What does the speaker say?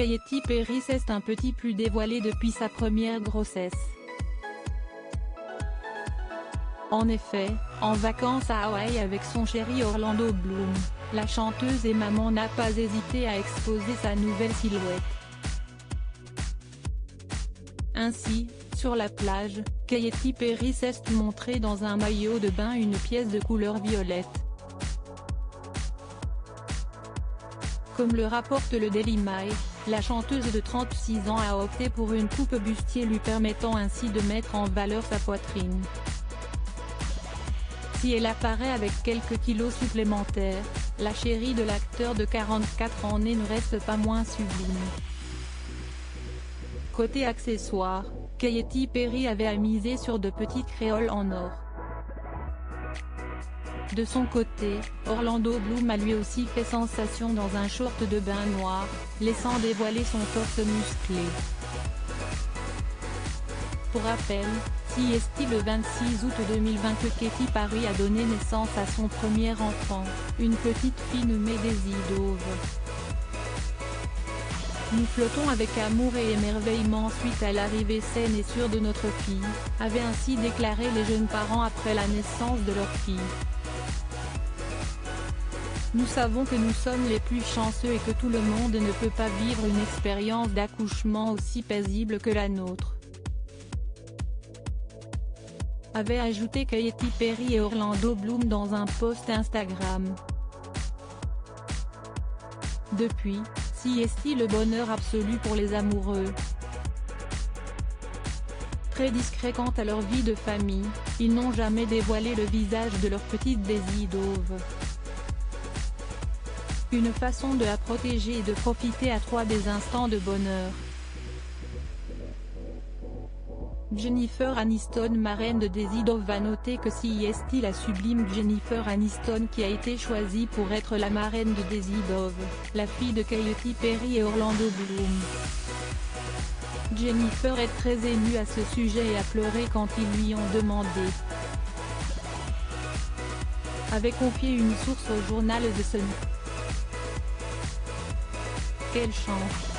Katy Perry s'est un petit peu dévoilée depuis sa première grossesse. En effet, en vacances à Hawaï avec son chéri Orlando Bloom, la chanteuse et maman n'a pas hésité à exposer sa nouvelle silhouette. Ainsi, sur la plage, Katy Perry s'est montrée dans un maillot de bain une pièce de couleur violette. Comme le rapporte le Daily Mail, la chanteuse de 36 ans a opté pour une coupe bustier lui permettant ainsi de mettre en valeur sa poitrine. Si elle apparaît avec quelques kilos supplémentaires, la chérie de l'acteur de 44 ans ne reste pas moins sublime. Côté accessoires, Katy Perry avait à miser sur de petites créoles en or. De son côté, Orlando Bloom a lui aussi fait sensation dans un short de bain noir, laissant dévoiler son torse musclé. Pour rappel, CST le 26 août 2020 que Katy Perry a donné naissance à son premier enfant, une petite fille nommée Daisy Dove. Nous flottons avec amour et émerveillement suite à l'arrivée saine et sûre de notre fille, avaient ainsi déclaré les jeunes parents après la naissance de leur fille. Nous savons que nous sommes les plus chanceux et que tout le monde ne peut pas vivre une expérience d'accouchement aussi paisible que la nôtre, avait ajouté Katy Perry et Orlando Bloom dans un post Instagram. Depuis, CST le bonheur absolu pour les amoureux. Très discrets quant à leur vie de famille, ils n'ont jamais dévoilé le visage de leur petite Daisy Dove. Une façon de la protéger et de profiter à trois des instants de bonheur. Jennifer Aniston, marraine de Daisy Dove, va noter que CST la sublime Jennifer Aniston qui a été choisie pour être la marraine de Daisy Dove, la fille de Katy Perry et Orlando Bloom. Jennifer est très émue à ce sujet et a pleuré quand ils lui ont demandé. Avait confié une source au journal The Sun. Quelle chance!